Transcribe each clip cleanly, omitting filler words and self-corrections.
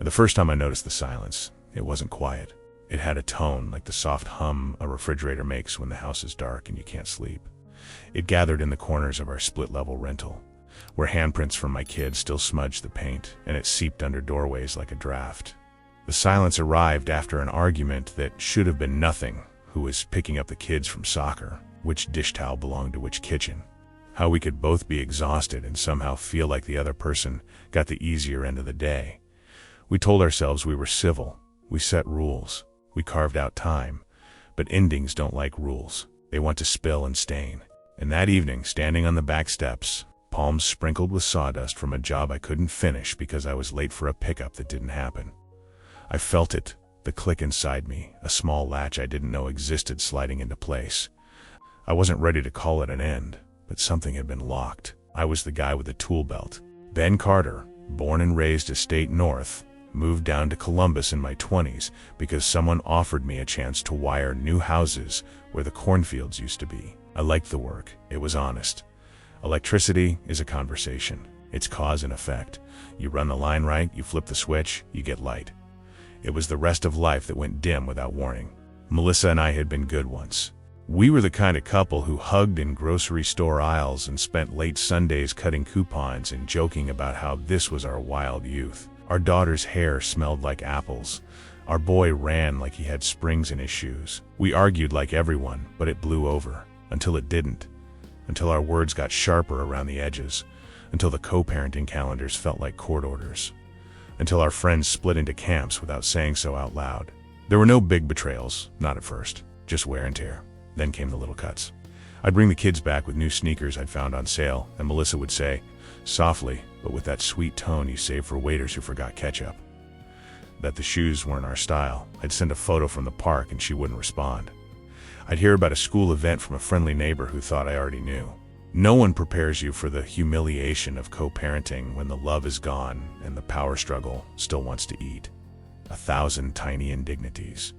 And the first time I noticed the silence, it wasn't quiet. It had a tone like the soft hum a refrigerator makes when the house is dark and you can't sleep. It gathered in the corners of our split-level rental, where handprints from my kids still smudged the paint, and it seeped under doorways like a draft. The silence arrived after an argument that should have been nothing. Who was picking up the kids from soccer? Which dish towel belonged to which kitchen? How we could both be exhausted and somehow feel like the other person got the easier end of the day. We told ourselves we were civil. We set rules. We carved out time. But endings don't like rules. They want to spill and stain. And that evening, standing on the back steps, palms sprinkled with sawdust from a job I couldn't finish because I was late for a pickup that didn't happen, I felt it, the click inside me, a small latch I didn't know existed sliding into place. I wasn't ready to call it an end, but something had been locked. I was the guy with the tool belt. Ben Carter, born and raised Estate North, moved down to Columbus in my 20s because someone offered me a chance to wire new houses where the cornfields used to be. I liked the work. It was honest. Electricity is a conversation. It's cause and effect. You run the line right, you flip the switch, you get light. It was the rest of life that went dim without warning. Melissa and I had been good once. We were the kind of couple who hugged in grocery store aisles and spent late Sundays cutting coupons and joking about how this was our wild youth. Our daughter's hair smelled like apples. Our boy ran like he had springs in his shoes. We argued like everyone, but it blew over. Until it didn't. Until our words got sharper around the edges. Until the co-parenting calendars felt like court orders. Until our friends split into camps without saying so out loud. There were no big betrayals, not at first, just wear and tear. Then came the little cuts. I'd bring the kids back with new sneakers I'd found on sale, and Melissa would say, softly, but with that sweet tone you save for waiters who forgot ketchup, that the shoes weren't our style. I'd send a photo from the park and she wouldn't respond. I'd hear about a school event from a friendly neighbor who thought I already knew. No one prepares you for the humiliation of co-parenting when the love is gone and the power struggle still wants to eat. 1,000 tiny indignities.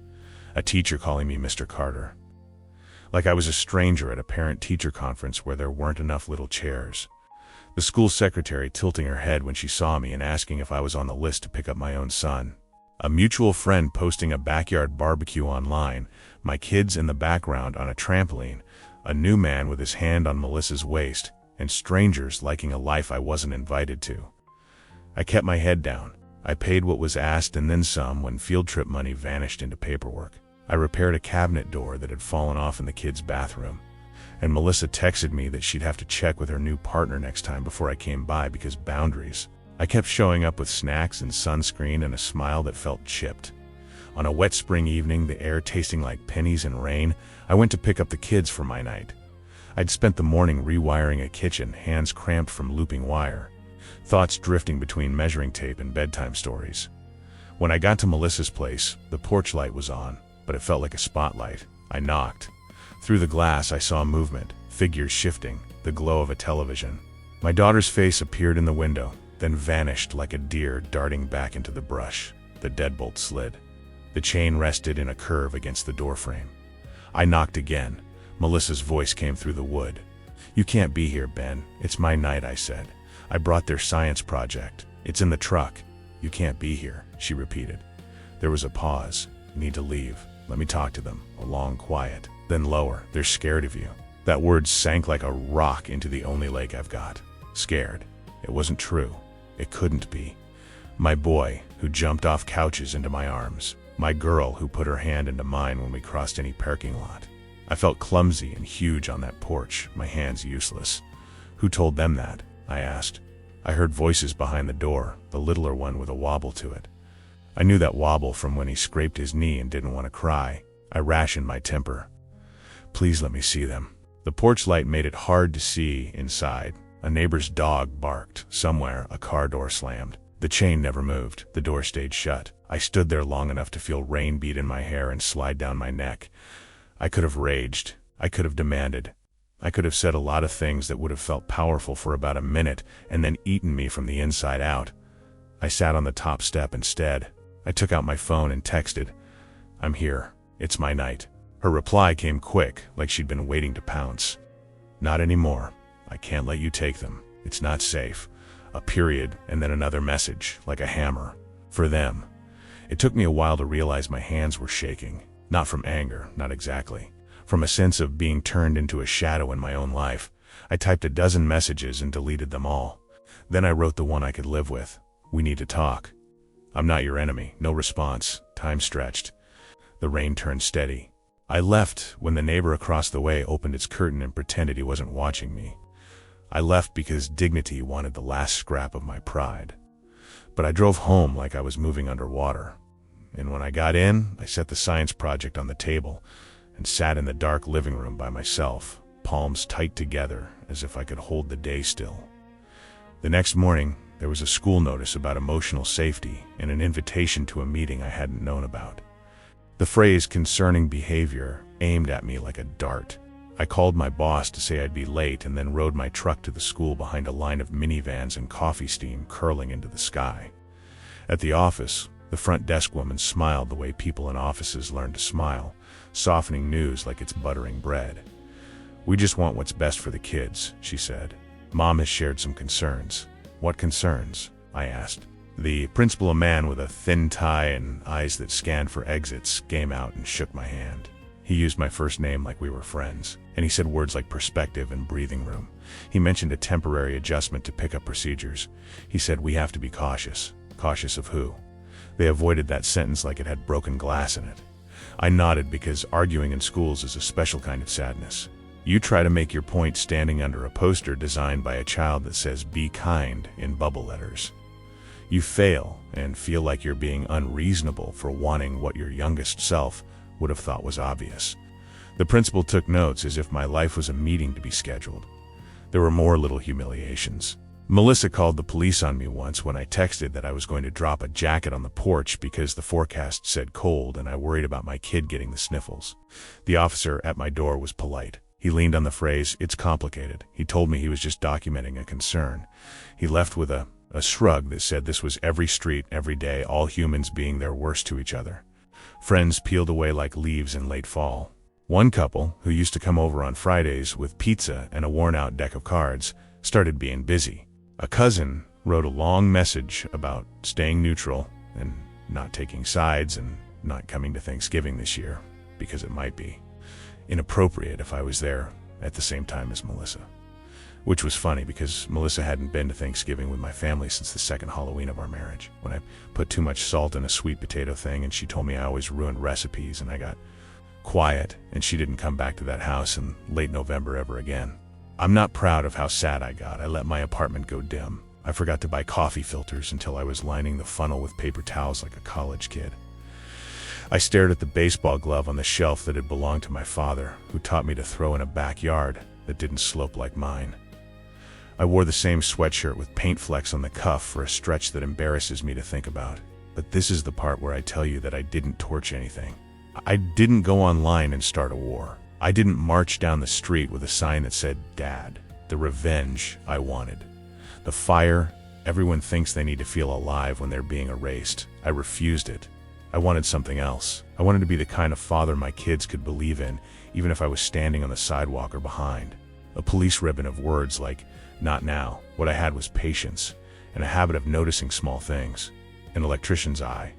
A teacher calling me Mr. Carter. Like I was a stranger at a parent-teacher conference where there weren't enough little chairs. The school secretary tilting her head when she saw me and asking if I was on the list to pick up my own son. A mutual friend posting a backyard barbecue online, my kids in the background on a trampoline, a new man with his hand on Melissa's waist, and strangers liking a life I wasn't invited to. I kept my head down. I paid what was asked and then some when field trip money vanished into paperwork. I repaired a cabinet door that had fallen off in the kids' bathroom, and Melissa texted me that she'd have to check with her new partner next time before I came by because boundaries. I kept showing up with snacks and sunscreen and a smile that felt chipped. On a wet spring evening, the air tasting like pennies and rain, I went to pick up the kids for my night. I'd spent the morning rewiring a kitchen, hands cramped from looping wire, thoughts drifting between measuring tape and bedtime stories. When I got to Melissa's place, the porch light was on, but it felt like a spotlight. I knocked. Through the glass, I saw movement, figures shifting, the glow of a television. My daughter's face appeared in the window, then vanished like a deer darting back into the brush. The deadbolt slid. The chain rested in a curve against the doorframe. I knocked again. Melissa's voice came through the wood. "You can't be here, Ben. It's my night," I said. "I brought their science project. It's in the truck." "You can't be here," she repeated. There was a pause. "Need to leave. Let me talk to them." A long quiet. Then lower. "They're scared of you." That word sank like a rock into the only lake I've got. Scared. It wasn't true. It couldn't be. My boy, who jumped off couches into my arms. My girl, who put her hand into mine when we crossed any parking lot. I felt clumsy and huge on that porch, my hands useless. "Who told them that?" I asked. I heard voices behind the door, the littler one with a wobble to it. I knew that wobble from when he scraped his knee and didn't want to cry. I rationed my temper. "Please let me see them." The porch light made it hard to see inside. A neighbor's dog barked. Somewhere, a car door slammed. The chain never moved. The door stayed shut. I stood there long enough to feel rain beat in my hair and slide down my neck. I could have raged. I could have demanded. I could have said a lot of things that would have felt powerful for about a minute and then eaten me from the inside out. I sat on the top step instead. I took out my phone and texted, "I'm here. It's my night." Her reply came quick, like she'd been waiting to pounce. "Not anymore. I can't let you take them. It's not safe." A period, and then another message, like a hammer. For them. It took me a while to realize my hands were shaking. Not from anger, not exactly. From a sense of being turned into a shadow in my own life. I typed a dozen messages and deleted them all. Then I wrote the one I could live with. We need to talk. I'm not your enemy. No response. Time stretched. The rain turned steady. I left when the neighbor across the way opened its curtain and pretended he wasn't watching me. I left because dignity wanted the last scrap of my pride. But I drove home like I was moving underwater. And when I got in, I set the science project on the table and sat in the dark living room by myself, palms tight together as if I could hold the day still. The next morning, there was a school notice about emotional safety and an invitation to a meeting I hadn't known about. The phrase concerning behavior aimed at me like a dart. I called my boss to say I'd be late and then rode my truck to the school behind a line of minivans and coffee steam curling into the sky. At the office, the front desk woman smiled the way people in offices learn to smile, softening news like it's buttering bread. We just want what's best for the kids, she said. Mom has shared some concerns. What concerns? I asked. The principal, a man with a thin tie and eyes that scanned for exits, came out and shook my hand. He used my first name like we were friends, and he said words like perspective and breathing room. He mentioned a temporary adjustment to pick up procedures. He said we have to be cautious. Cautious of who? They avoided that sentence like it had broken glass in it. I nodded because arguing in schools is a special kind of sadness. You try to make your point standing under a poster designed by a child that says "be kind" in bubble letters. You fail and feel like you're being unreasonable for wanting what your youngest self would have thought was obvious. The principal took notes as if my life was a meeting to be scheduled. There were more little humiliations. Melissa called the police on me once when I texted that I was going to drop a jacket on the porch because the forecast said cold and I worried about my kid getting the sniffles. The officer at my door was polite. He leaned on the phrase, "It's complicated." He told me he was just documenting a concern. He left with a shrug that said this was every street, every day, all humans being their worst to each other. Friends peeled away like leaves in late fall. One couple, who used to come over on Fridays with pizza and a worn-out deck of cards, started being busy. A cousin wrote a long message about staying neutral and not taking sides and not coming to Thanksgiving this year, because it might be inappropriate if I was there at the same time as Melissa. Which was funny because Melissa hadn't been to Thanksgiving with my family since the second Halloween of our marriage, when I put too much salt in a sweet potato thing and she told me I always ruined recipes, and I got quiet and she didn't come back to that house in late November ever again. I'm not proud of how sad I got. I let my apartment go dim. I forgot to buy coffee filters until I was lining the funnel with paper towels like a college kid. I stared at the baseball glove on the shelf that had belonged to my father, who taught me to throw in a backyard that didn't slope like mine. I wore the same sweatshirt with paint flecks on the cuff for a stretch that embarrasses me to think about. But this is the part where I tell you that I didn't torch anything. I didn't go online and start a war. I didn't march down the street with a sign that said, "Dad." The revenge I wanted. The fire everyone thinks they need to feel alive when they're being erased. I refused it. I wanted something else. I wanted to be the kind of father my kids could believe in, even if I was standing on the sidewalk or behind. A police ribbon of words like, "Not now." What I had was patience and a habit of noticing small things. An electrician's eye.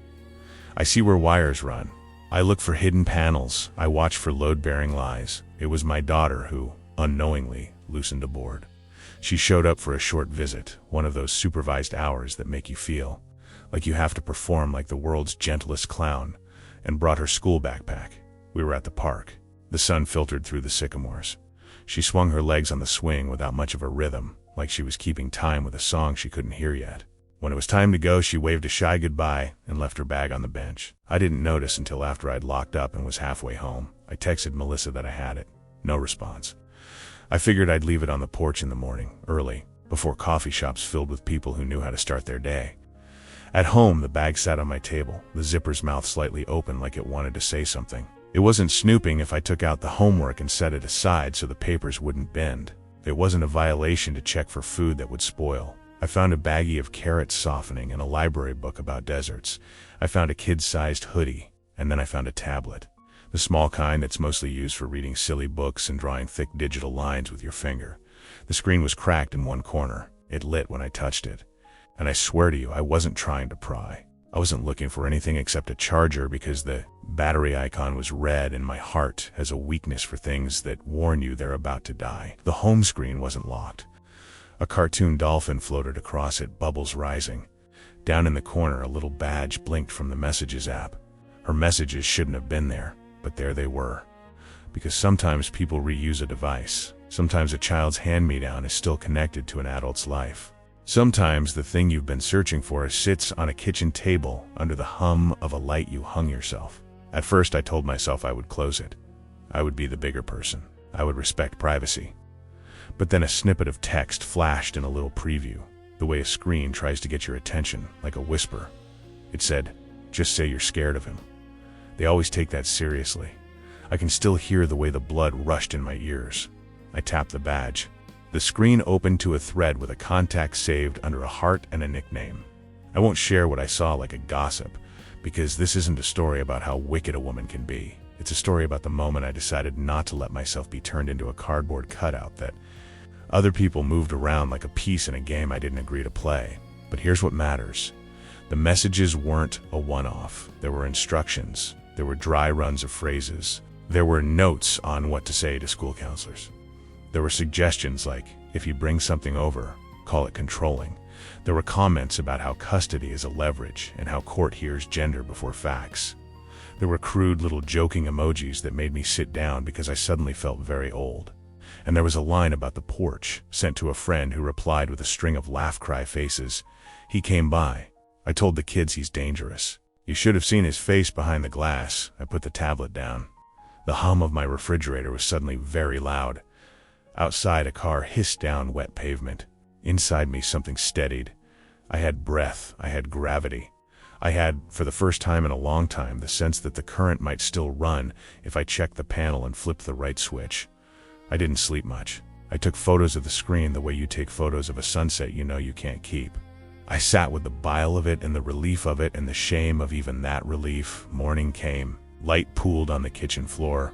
I see where wires run. I look for hidden panels. I watch for load-bearing lies. It was my daughter who, unknowingly, loosened a board. She showed up for a short visit, one of those supervised hours that make you feel like you have to perform like the world's gentlest clown, and brought her school backpack. We were at the park. The sun filtered through the sycamores. She swung her legs on the swing without much of a rhythm, like she was keeping time with a song she couldn't hear yet. When it was time to go, she waved a shy goodbye and left her bag on the bench. I didn't notice until after I'd locked up and was halfway home. I texted Melissa that I had it. No response. I figured I'd leave it on the porch in the morning, early, before coffee shops filled with people who knew how to start their day. At home, the bag sat on my table, the zipper's mouth slightly open like it wanted to say something. It wasn't snooping if I took out the homework and set it aside so the papers wouldn't bend. It wasn't a violation to check for food that would spoil. I found a baggie of carrot softening and a library book about deserts. I found a kid-sized hoodie, and then I found a tablet. The small kind that's mostly used for reading silly books and drawing thick digital lines with your finger. The screen was cracked in one corner. It lit when I touched it. And I swear to you, I wasn't trying to pry. I wasn't looking for anything except a charger because the battery icon was red and my heart has a weakness for things that warn you they're about to die. The home screen wasn't locked. A cartoon dolphin floated across it, bubbles rising. Down in the corner, a little badge blinked from the Messages app. Her messages shouldn't have been there, but there they were. Because sometimes people reuse a device. Sometimes a child's hand-me-down is still connected to an adult's life. Sometimes the thing you've been searching for sits on a kitchen table under the hum of a light you hung yourself. At first I told myself I would close it. I would be the bigger person. I would respect privacy. But then a snippet of text flashed in a little preview, the way a screen tries to get your attention, like a whisper. It said, "Just say you're scared of him." They always take that seriously. I can still hear the way the blood rushed in my ears. I tapped the badge. The screen opened to a thread with a contact saved under a heart and a nickname. I won't share what I saw like a gossip, because this isn't a story about how wicked a woman can be. It's a story about the moment I decided not to let myself be turned into a cardboard cutout that other people moved around like a piece in a game I didn't agree to play. But here's what matters. The messages weren't a one-off. There were instructions. There were dry runs of phrases. There were notes on what to say to school counselors. There were suggestions like, if you bring something over, call it controlling. There were comments about how custody is a leverage and how court hears gender before facts. There were crude little joking emojis that made me sit down because I suddenly felt very old. And there was a line about the porch, sent to a friend who replied with a string of laugh-cry faces. He came by. I told the kids he's dangerous. You should have seen his face behind the glass. I put the tablet down. The hum of my refrigerator was suddenly very loud. Outside, a car hissed down wet pavement. Inside me, something steadied. I had breath. I had gravity. I had, for the first time in a long time, the sense that the current might still run if I checked the panel and flipped the right switch. I didn't sleep much. I took photos of the screen the way you take photos of a sunset you know you can't keep. I sat with the bile of it and the relief of it and the shame of even that relief. Morning came. Light pooled on the kitchen floor.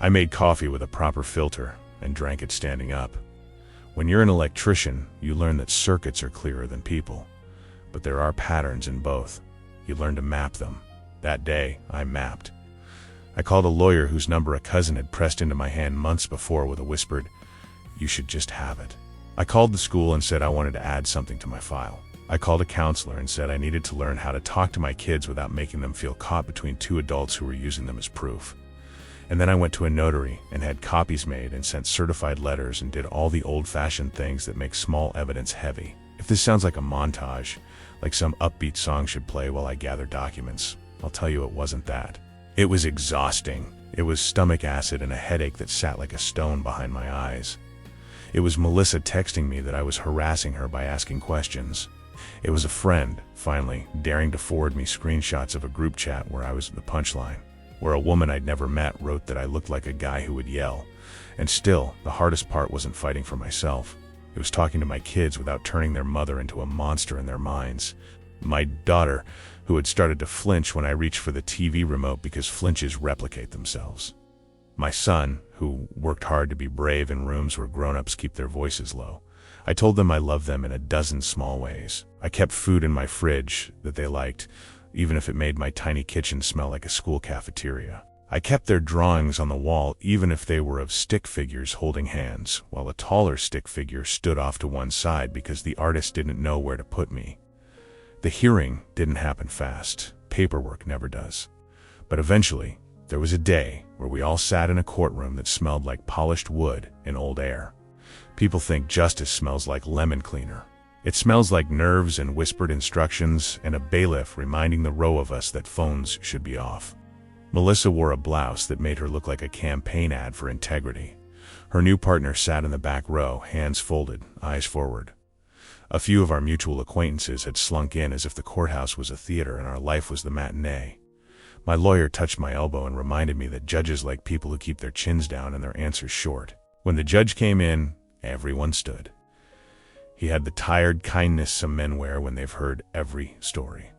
I made coffee with a proper filter and drank it standing up. When you're an electrician, you learn that circuits are clearer than people. But there are patterns in both. You learn to map them. That day, I mapped. I called a lawyer whose number a cousin had pressed into my hand months before with a whispered, "You should just have it." I called the school and said I wanted to add something to my file. I called a counselor and said I needed to learn how to talk to my kids without making them feel caught between two adults who were using them as proof. And then I went to a notary and had copies made and sent certified letters and did all the old-fashioned things that make small evidence heavy. If this sounds like a montage, like some upbeat song should play while I gather documents, I'll tell you it wasn't that. It was exhausting. It was stomach acid and a headache that sat like a stone behind my eyes. It was Melissa texting me that I was harassing her by asking questions. It was a friend, finally, daring to forward me screenshots of a group chat where I was the punchline, where a woman I'd never met wrote that I looked like a guy who would yell. And still, the hardest part wasn't fighting for myself. It was talking to my kids without turning their mother into a monster in their minds. My daughter, who had started to flinch when I reached for the TV remote because flinches replicate themselves. My son, who worked hard to be brave in rooms where grown-ups keep their voices low. I told them I loved them in a dozen small ways. I kept food in my fridge that they liked, even if it made my tiny kitchen smell like a school cafeteria. I kept their drawings on the wall even if they were of stick figures holding hands, while a taller stick figure stood off to one side because the artist didn't know where to put me. The hearing didn't happen fast. Paperwork never does. But eventually, there was a day where we all sat in a courtroom that smelled like polished wood and old air. People think justice smells like lemon cleaner. It smells like nerves and whispered instructions and a bailiff reminding the row of us that phones should be off. Melissa wore a blouse that made her look like a campaign ad for integrity. Her new partner sat in the back row, hands folded, eyes forward. A few of our mutual acquaintances had slunk in as if the courthouse was a theater and our life was the matinee. My lawyer touched my elbow and reminded me that judges like people who keep their chins down and their answers short. When the judge came in, everyone stood. He had the tired kindness some men wear when they've heard every story.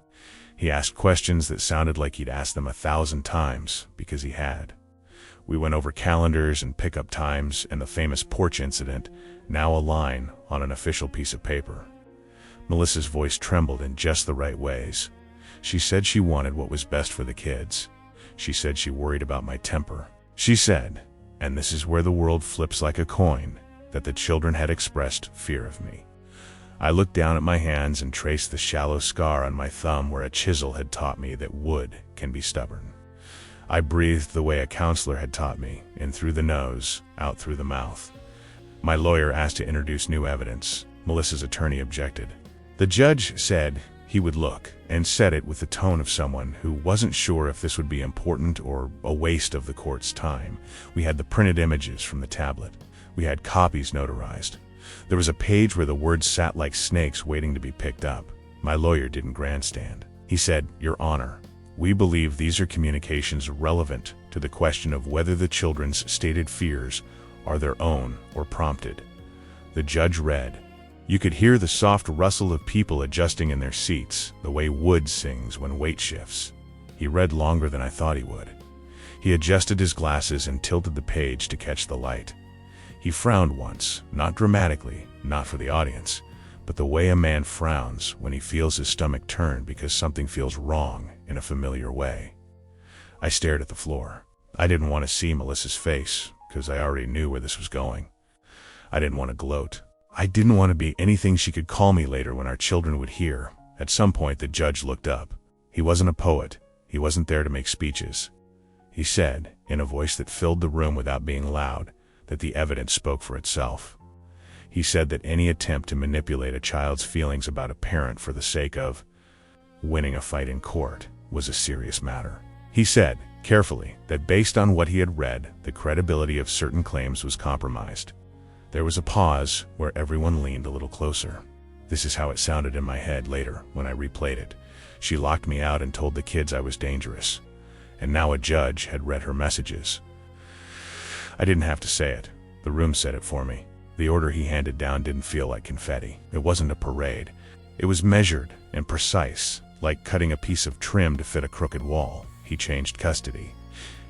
He asked questions that sounded like he'd asked them 1,000 times, because he had. We went over calendars and pickup times and the famous porch incident, now a line on an official piece of paper. Melissa's voice trembled in just the right ways. She said she wanted what was best for the kids. She said she worried about my temper. She said, and this is where the world flips like a coin, that the children had expressed fear of me. I looked down at my hands and traced the shallow scar on my thumb where a chisel had taught me that wood can be stubborn. I breathed the way a counselor had taught me, in through the nose, out through the mouth. My lawyer asked to introduce new evidence. Melissa's attorney objected. The judge said he would look, and said it with the tone of someone who wasn't sure if this would be important or a waste of the court's time. We had the printed images from the tablet. We had copies notarized. There was a page where the words sat like snakes waiting to be picked up. My lawyer didn't grandstand. He said, "Your Honor, we believe these are communications relevant to the question of whether the children's stated fears are their own or prompted." The judge read. You could hear the soft rustle of people adjusting in their seats, the way wood sings when weight shifts. He read longer than I thought he would. He adjusted his glasses and tilted the page to catch the light. He frowned once, not dramatically, not for the audience, but the way a man frowns when he feels his stomach turn because something feels wrong in a familiar way. I stared at the floor. I didn't want to see Melissa's face, because I already knew where this was going. I didn't want to gloat. I didn't want to be anything she could call me later when our children would hear. At some point the judge looked up. He wasn't a poet. He wasn't there to make speeches. He said, in a voice that filled the room without being loud, that the evidence spoke for itself. He said that any attempt to manipulate a child's feelings about a parent for the sake of winning a fight in court was a serious matter. He said, carefully, that based on what he had read, the credibility of certain claims was compromised. There was a pause where everyone leaned a little closer. This is how it sounded in my head later when I replayed it. She locked me out and told the kids I was dangerous. And now a judge had read her messages. I didn't have to say it. The room said it for me. The order he handed down didn't feel like confetti. It wasn't a parade. It was measured and precise, like cutting a piece of trim to fit a crooked wall. He changed custody.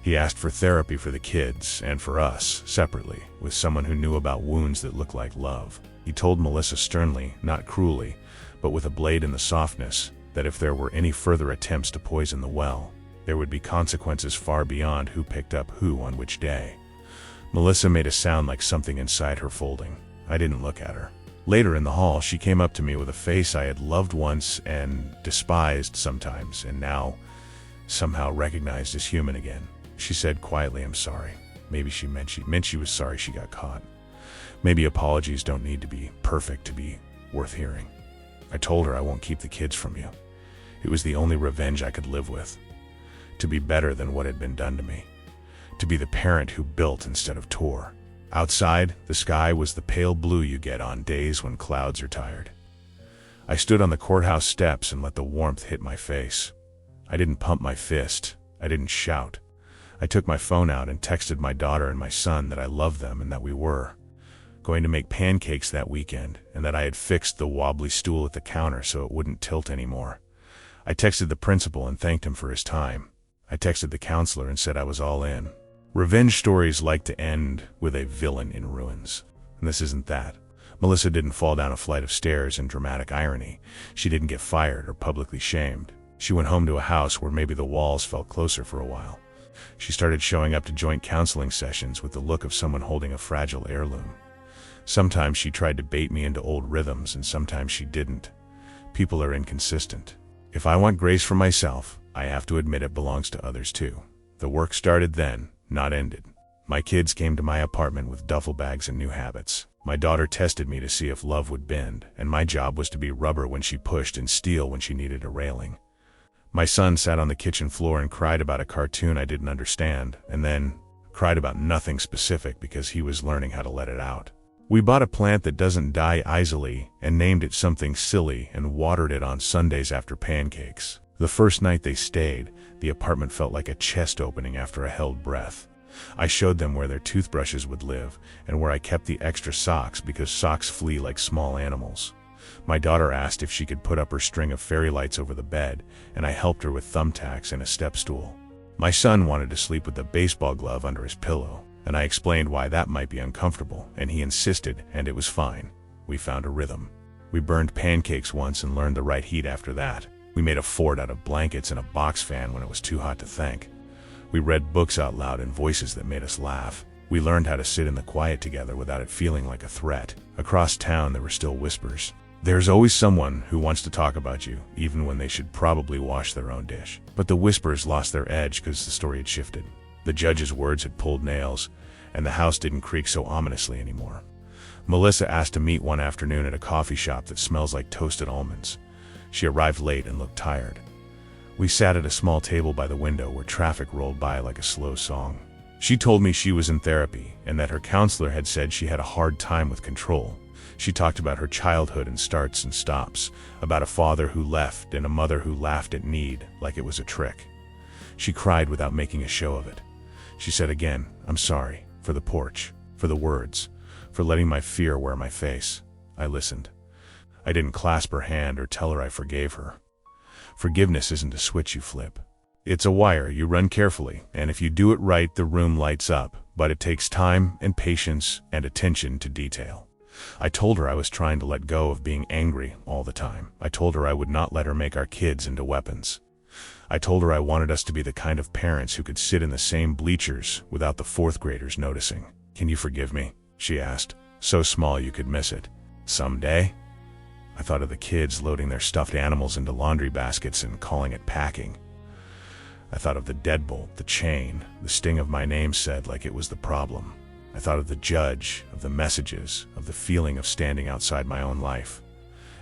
He asked for therapy for the kids and for us, separately, with someone who knew about wounds that looked like love. He told Melissa sternly, not cruelly, but with a blade in the softness, that if there were any further attempts to poison the well, there would be consequences far beyond who picked up who on which day. Melissa made a sound like something inside her folding. I didn't look at her. Later in the hall, she came up to me with a face I had loved once and despised sometimes, and now somehow recognized as human again. She said quietly, "I'm sorry." Maybe she meant she was sorry she got caught. Maybe apologies don't need to be perfect to be worth hearing. I told her I won't keep the kids from you. It was the only revenge I could live with. To be better than what had been done to me. To be the parent who built instead of tore. Outside, the sky was the pale blue you get on days when clouds are tired. I stood on the courthouse steps and let the warmth hit my face. I didn't pump my fist. I didn't shout. I took my phone out and texted my daughter and my son that I loved them and that we were going to make pancakes that weekend and that I had fixed the wobbly stool at the counter so it wouldn't tilt anymore. I texted the principal and thanked him for his time. I texted the counselor and said I was all in. Revenge stories like to end with a villain in ruins. And this isn't that. Melissa didn't fall down a flight of stairs in dramatic irony. She didn't get fired or publicly shamed. She went home to a house where maybe the walls felt closer for a while. She started showing up to joint counseling sessions with the look of someone holding a fragile heirloom. Sometimes she tried to bait me into old rhythms, and sometimes she didn't. People are inconsistent. If I want grace for myself, I have to admit it belongs to others too. The work started then, not ended. My kids came to my apartment with duffel bags and new habits. My daughter tested me to see if love would bend, and my job was to be rubber when she pushed and steel when she needed a railing. My son sat on the kitchen floor and cried about a cartoon I didn't understand, and then cried about nothing specific because he was learning how to let it out. We bought a plant that doesn't die easily and named it something silly and watered it on Sundays after pancakes. The first night they stayed, the apartment felt like a chest opening after a held breath. I showed them where their toothbrushes would live and where I kept the extra socks because socks flee like small animals. My daughter asked if she could put up her string of fairy lights over the bed, and I helped her with thumbtacks and a step stool. My son wanted to sleep with a baseball glove under his pillow, and I explained why that might be uncomfortable, and he insisted, and it was fine. We found a rhythm. We burned pancakes once and learned the right heat after that. We made a fort out of blankets and a box fan when it was too hot to think. We read books out loud in voices that made us laugh. We learned how to sit in the quiet together without it feeling like a threat. Across town, there were still whispers. There's always someone who wants to talk about you, even when they should probably wash their own dish. But the whispers lost their edge because the story had shifted. The judge's words had pulled nails, and the house didn't creak so ominously anymore. Melissa asked to meet one afternoon at a coffee shop that smells like toasted almonds. She arrived late and looked tired. We sat at a small table by the window where traffic rolled by like a slow song. She told me she was in therapy and that her counselor had said she had a hard time with control. She talked about her childhood and starts and stops, about a father who left and a mother who laughed at need like it was a trick. She cried without making a show of it. She said again, "I'm sorry, for the porch, for the words, for letting my fear wear my face." I listened. I didn't clasp her hand or tell her I forgave her. Forgiveness isn't a switch you flip. It's a wire you run carefully, and if you do it right, the room lights up, but it takes time and patience and attention to detail. I told her I was trying to let go of being angry all the time. I told her I would not let her make our kids into weapons. I told her I wanted us to be the kind of parents who could sit in the same bleachers without the fourth graders noticing. "Can you forgive me?" she asked, so small you could miss it. "Someday?" I thought of the kids loading their stuffed animals into laundry baskets and calling it packing. I thought of the deadbolt, the chain, the sting of my name said like it was the problem. I thought of the judge, of the messages, of the feeling of standing outside my own life.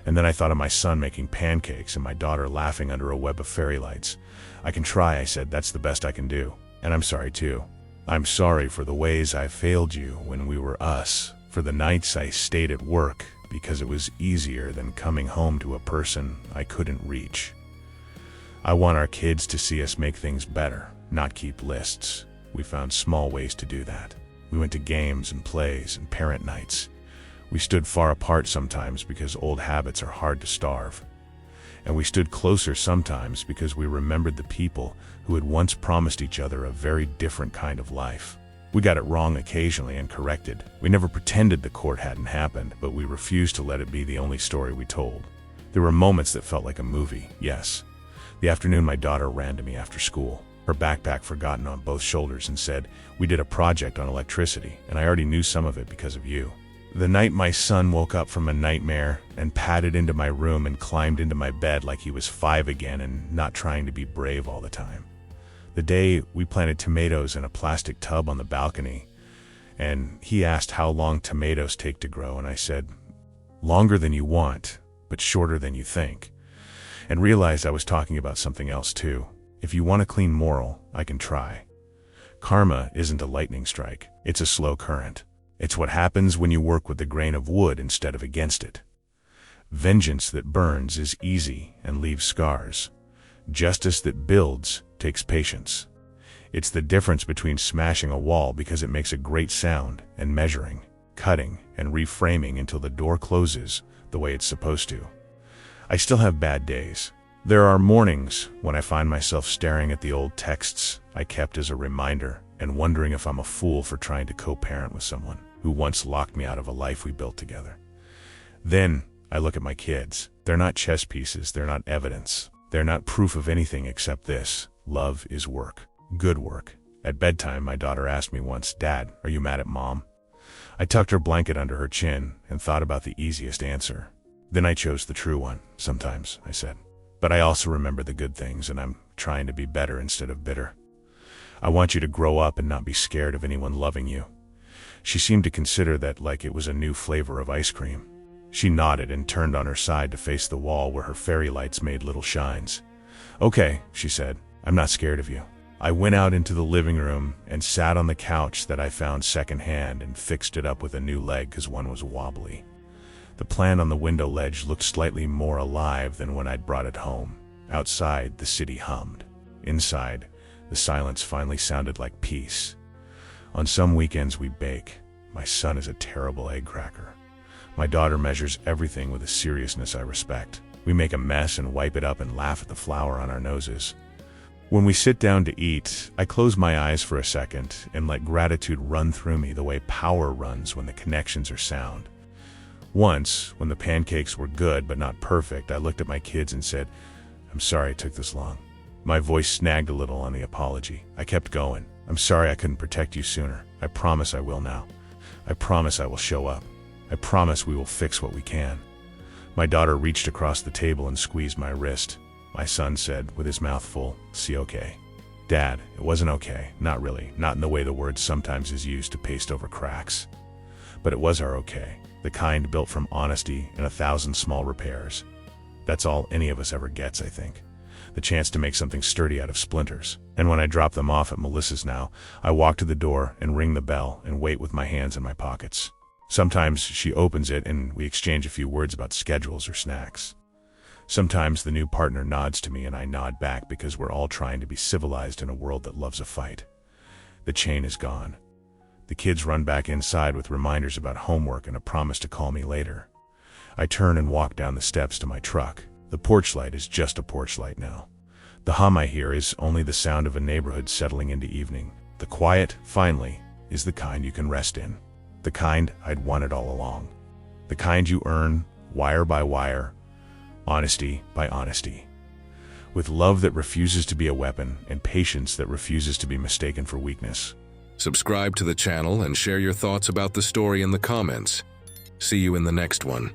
And then I thought of my son making pancakes and my daughter laughing under a web of fairy lights. "I can try," I said. "That's the best I can do. And I'm sorry too. I'm sorry for the ways I failed you when we were us, for the nights I stayed at work because it was easier than coming home to a person I couldn't reach. I want our kids to see us make things better, not keep lists." We found small ways to do that. We went to games and plays and parent nights. We stood far apart sometimes because old habits are hard to starve. And we stood closer sometimes because we remembered the people who had once promised each other a very different kind of life. We got it wrong occasionally and corrected. We never pretended the court hadn't happened, but we refused to let it be the only story we told. There were moments that felt like a movie, yes. The afternoon my daughter ran to me after school, her backpack forgotten on both shoulders, and said, "We did a project on electricity, and I already knew some of it because of you." The night my son woke up from a nightmare and padded into my room and climbed into my bed like he was 5 again and not trying to be brave all the time. The day we planted tomatoes in a plastic tub on the balcony, and he asked how long tomatoes take to grow, and I said, "Longer than you want, but shorter than you think," and realized I was talking about something else too. If you want a clean moral, I can try. Karma isn't a lightning strike, it's a slow current. It's what happens when you work with the grain of wood instead of against it. Vengeance that burns is easy and leaves scars. Justice that builds takes patience. It's the difference between smashing a wall because it makes a great sound and measuring, cutting, and reframing until the door closes the way it's supposed to. I still have bad days. There are mornings when I find myself staring at the old texts I kept as a reminder and wondering if I'm a fool for trying to co-parent with someone who once locked me out of a life we built together. Then I look at my kids. They're not chess pieces, they're not evidence. They're not proof of anything except this: love is work. Good work. At bedtime, my daughter asked me once, "Dad, are you mad at Mom?" I tucked her blanket under her chin and thought about the easiest answer. Then I chose the true one. "Sometimes," I said. "But I also remember the good things, and I'm trying to be better instead of bitter. I want you to grow up and not be scared of anyone loving you." She seemed to consider that like it was a new flavor of ice cream. She nodded and turned on her side to face the wall where her fairy lights made little shines. "Okay," she said, "I'm not scared of you." I went out into the living room and sat on the couch that I found secondhand and fixed it up with a new leg because one was wobbly. The plant on the window ledge looked slightly more alive than when I'd brought it home. Outside, the city hummed. Inside, the silence finally sounded like peace. On some weekends we bake. My son is a terrible egg cracker. My daughter measures everything with a seriousness I respect. We make a mess and wipe it up and laugh at the flour on our noses. When we sit down to eat, I close my eyes for a second and let gratitude run through me the way power runs when the connections are sound. Once, when the pancakes were good but not perfect, I looked at my kids and said, I'm sorry it took this long. My voice snagged a little on the apology. I kept going. I'm sorry I couldn't protect you sooner. I promise I will now. I promise I will show up. I promise we will fix what we can. My daughter reached across the table and squeezed my wrist. My son said, with his mouth full, "See, okay." Dad, it wasn't okay. Not really. Not in the way the word sometimes is used to paste over cracks. But it was our okay. The kind built from honesty and 1,000 small repairs. That's all any of us ever gets, I think. The chance to make something sturdy out of splinters. And when I drop them off at Melissa's now, I walk to the door and ring the bell and wait with my hands in my pockets. Sometimes she opens it and we exchange a few words about schedules or snacks. Sometimes the new partner nods to me and I nod back because we're all trying to be civilized in a world that loves a fight. The chain is gone. The kids run back inside with reminders about homework and a promise to call me later. I turn and walk down the steps to my truck. The porch light is just a porch light now. The hum I hear is only the sound of a neighborhood settling into evening. The quiet, finally, is the kind you can rest in. The kind I'd wanted all along. The kind you earn, wire by wire, honesty by honesty. With love that refuses to be a weapon and patience that refuses to be mistaken for weakness. Subscribe to the channel and share your thoughts about the story in the comments. See you in the next one.